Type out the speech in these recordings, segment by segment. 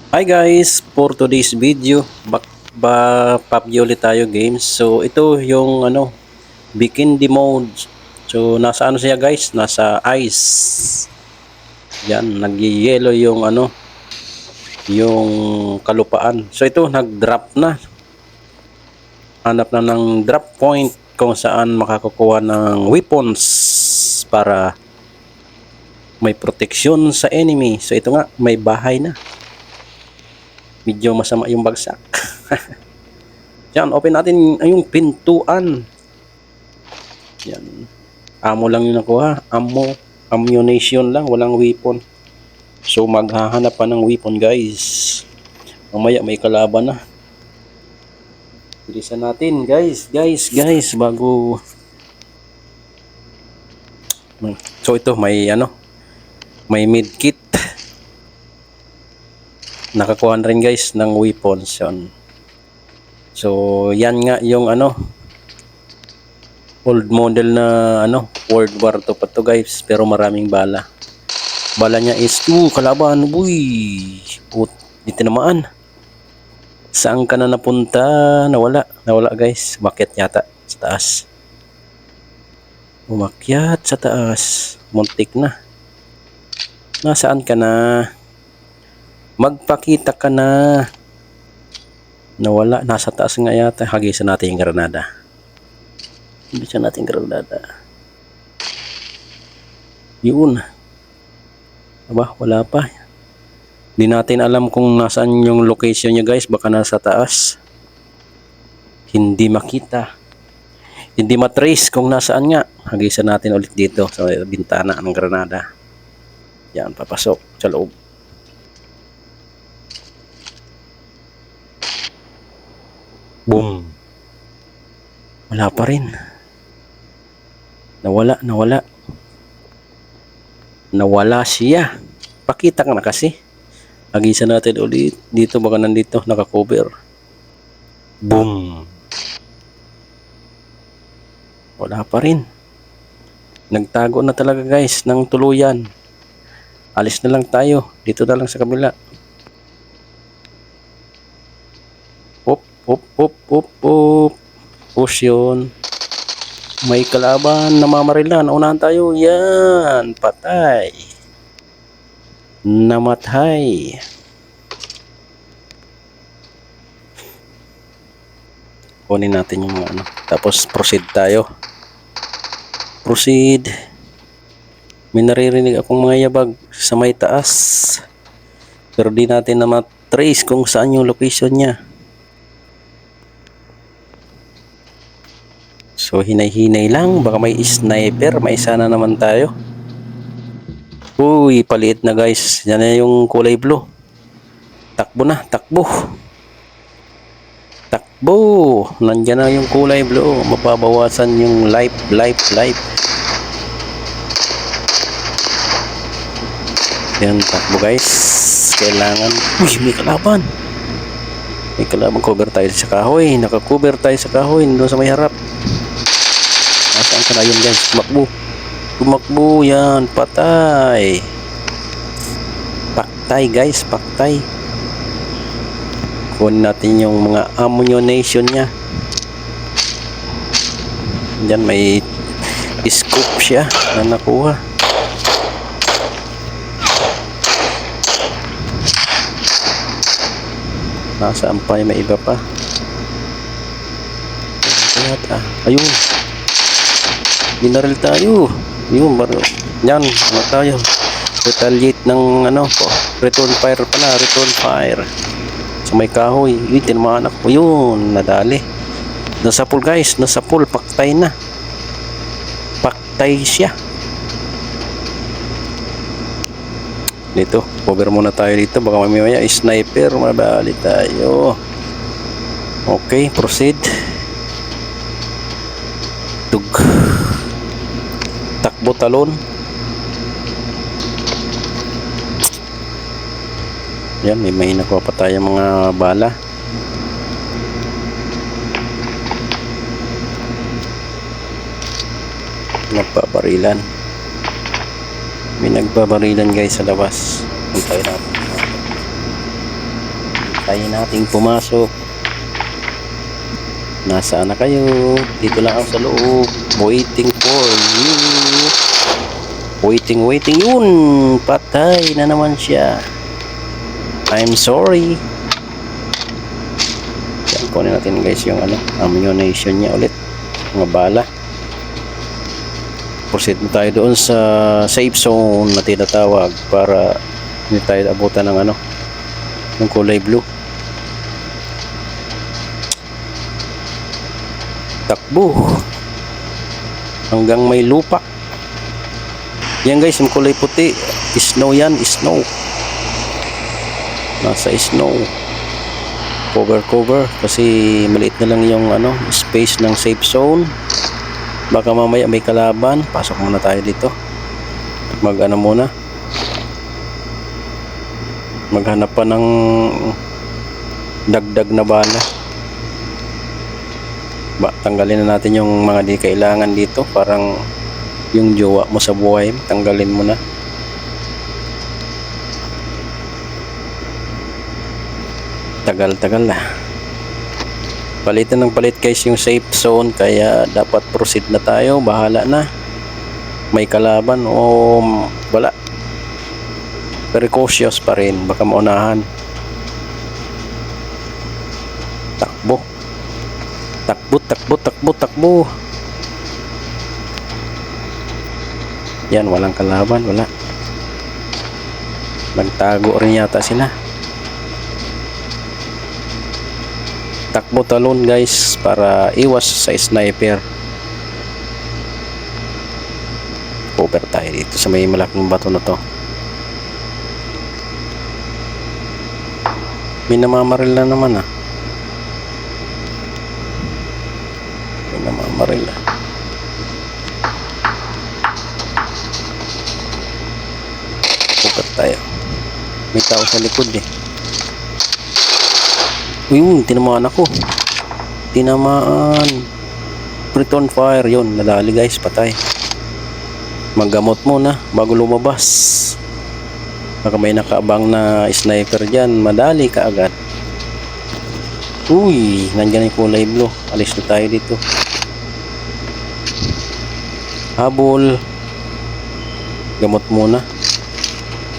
Hi guys, for today's video, PUBG ulit tayo games. So ito yung Bikini mode. So nasa ano siya guys? Nasa ice. Yan, nag-yellow yung yung kalupaan. So ito nag-drop na. Hanap na ng drop point kung saan makakakuha ng weapons para may proteksyon sa enemy. So ito nga, may bahay na. Medyo masama yung bagsak. Yan, open natin yung pintuan. Yan. Amo lang yung nakuha. Ammunition lang, walang weapon. So maghahanap pa ng weapon guys. Mamaya may kalaban na. Bilisan natin guys, bago. So ito may may medkit. Nakakuha rin guys ng weapons yon. So yan nga yung old model na World War II pa to guys, pero maraming bala. Bala niya is kalaban, uy. Di tinamaan. Saan ka na napunta? Nawala guys. Umakyat yata sa taas. Umakyat sa taas. Muntik na. Nasaan ka na? Magpakita ka na. Nawala. Nasa taas nga yata. Hagisan natin yung granada. Hagisan natin yung granada. Yun. Aba, wala pa. Di natin alam kung nasaan yung location niya guys. Baka nasa taas. Hindi makita. Hindi matrace kung nasaan nga. Hagisan natin ulit dito sa bintana ng granada. Yan, papasok sa loob. Boom. Wala pa rin. Nawala siya. Pakita ka na kasi. Hagisan natin ulit. Dito baka nandito naka-cover. Boom. Wala pa rin. Nagtago na talaga guys ng tuluyan. Alis na lang tayo. Dito na lang sa kabila. Op. Push yun. May kalaban. Namamarila. Naunahan tayo. Yan. Patay. Namatay. Kunin natin yung tapos proceed tayo. Proceed. May naririnig akong mga yabag sa may taas. Pero di natin na matrace kung saan yung location niya. So hinay-hinay lang. Baka may sniper. May isa na naman tayo. Uy, paliit na guys. Yan na yung kulay blue. Takbo na, takbo. Takbo. Nandiyan na yung kulay blue. Mapabawasan yung life. Yan, takbo guys. Kailangan. Uy, may kalaban. May kalaban. Cover tayo sa kahoy. Naka-cover tayo sa kahoy. Doon sa may harap. Nasaan ka na yun guys? Tumakbo. Yan. Patay. Paktay guys. Paktay. Kunin natin yung mga ammunition niya. Diyan may scope siya na nakuha. Nasaan pa? May iba pa. Ayun. Binaril tayo. Yun. Yan. Ano tayo? Retaliate ng return fire pala. Return fire. So may kahoy. Uy, tinamaan ako. Yun. Nadali. Nasa pool guys. Nasa pool. Paktay na. Paktay siya. Dito. Cover muna tayo dito. Baka mamaya sniper. Mabali tayo. Okay. Proceed. Tug. Takbo talon. Yan, may nakuha pa tayo mga bala. Nagbabarilan. May nagbabarilan guys sa labas. Puntayin natin. Tayo nating pumasok. Nasaan na kayo? Dito lang ako sa loob. Waiting for you. Waiting. Yun! Patay na naman siya. I'm sorry. Yan, kunin natin guys yung ammunition niya ulit. Mga bala. Proceed mo tayo doon sa safe zone na tinatawag para hindi tayo abutan ng ng kulay blue. Takbo hanggang may lupa. Yan guys, yung kulay puti, snow yan, snow. Nasa snow. Cover kasi maliit na lang yung space ng safe zone. Baka mamaya may kalaban. Pasok muna tayo dito. Muna maghanap pa ng dagdag na bala. Tanggalin na natin yung mga di kailangan dito. Parang yung jowa mo sa buhay, tanggalin mo na. Tagal na. Palitan ng palit guys yung safe zone, kaya dapat proceed na tayo. Bahala na. May kalaban o wala. Precautious pa rin, baka maunahan. Takbo. Yan, walang kalaban, wala. Nagtago rin yata sila. Takbo talon guys para iwas sa sniper. Cover tayo dito sa may malaking bato na to. May namamaril na naman May namamaril Cover tayo. May tao sa likod Uyun, tinamaan ako. Return fire. Yun, nadali guys, patay. Maggamot muna bago lumabas. Baka may nakaabang na sniper dyan, madali ka agad. Uy, nandyan yung kulay blue. Alis na tayo dito. Habol. Gamot muna.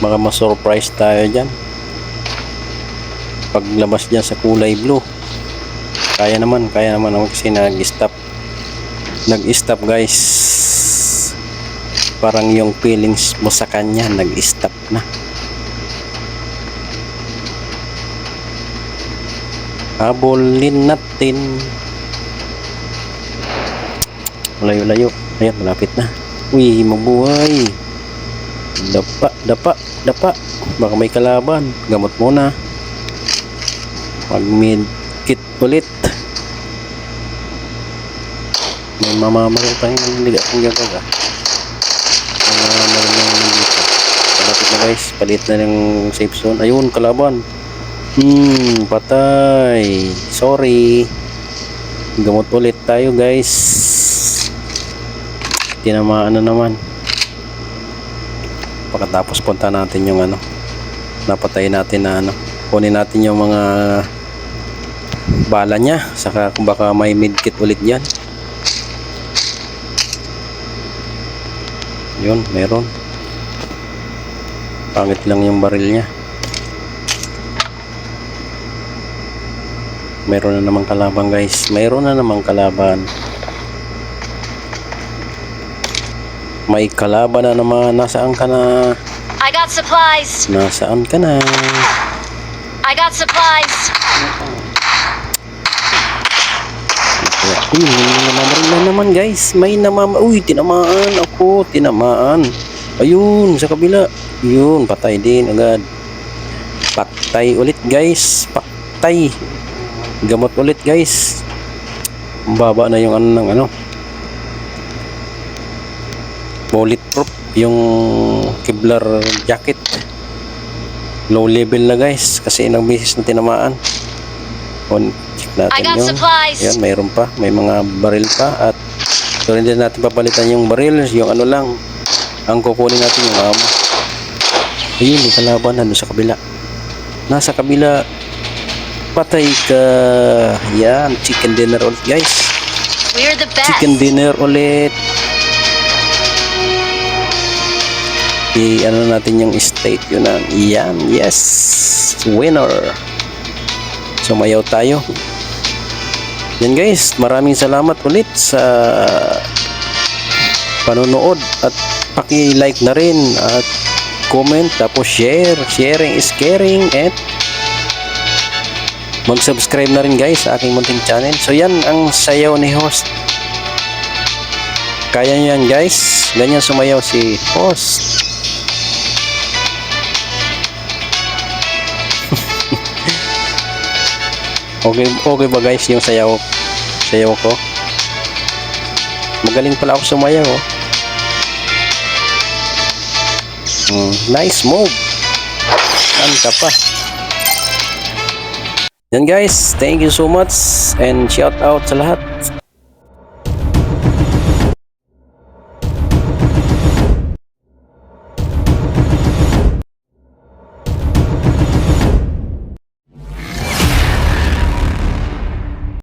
Baka ma-surprise tayo dyan. Paglabas dyan sa kulay blue. Kaya naman kasi nag-stop guys. Parang yung feelings mo sa kanya nag-stop na. Habulin natin. Malayo. Ayan, malapit na. Uy, mabuhay. Dapa. Baka may kalaban. Gamot muna. Mag-mid kit ulit. May mamamaril tayong liga kung gagaga. May mamamaril na dito. Malapit na guys. Palit na ng safe zone. Ayun, kalaban. Patay. Sorry. Gamot ulit tayo guys. Tinamaan na naman. Pagkatapos punta natin yung napatay natin na kunin natin yung mga bala niya. Saka kung baka may medkit ulit yan. Yun, meron. Pangit lang yung baril niya. Mayroon na namang kalaban guys. Mayroon na namang kalaban. May kalaban na naman. Nasaan ka na? I got supplies. Nasaan ka na? I got supplies. Uy, may namamaril na naman guys. Uy, tinamaan ako. Tinamaan. Ayun, sa kabila. Yun, patay din agad. Patay ulit guys. Patay. Gamot ulit guys. Baba na yung bulletproof yung Kevlar jacket. Low level na guys kasi ilang beses na tinamaan. Check natin yung supplies. Yan, mayroon pa, may mga baril pa. At so hindi natin papalitan yung baril, yung lang ang kukunin natin yung ammo. Ayun, may kalaban nandun sa kabila. Nasa kabila. Patay ka. Yan, chicken dinner ulit guys. We're the best. Chicken dinner ulit. Ano natin yung state yun na. Yan, yes. Winner. Sumayaw tayo. Yan guys, maraming salamat ulit sa panonood at paki-like na rin at comment tapos share. Sharing is caring at mag-subscribe na rin guys sa aking munting channel. So yan ang sayaw ni host. Kaya nyo yan guys. Ganyan sumayaw si host. Okay ba guys yung sayaw ko? Magaling pala ako sumayaw. Nice move. Saan ka pa? Yan guys, thank you so much and shout out sa lahat.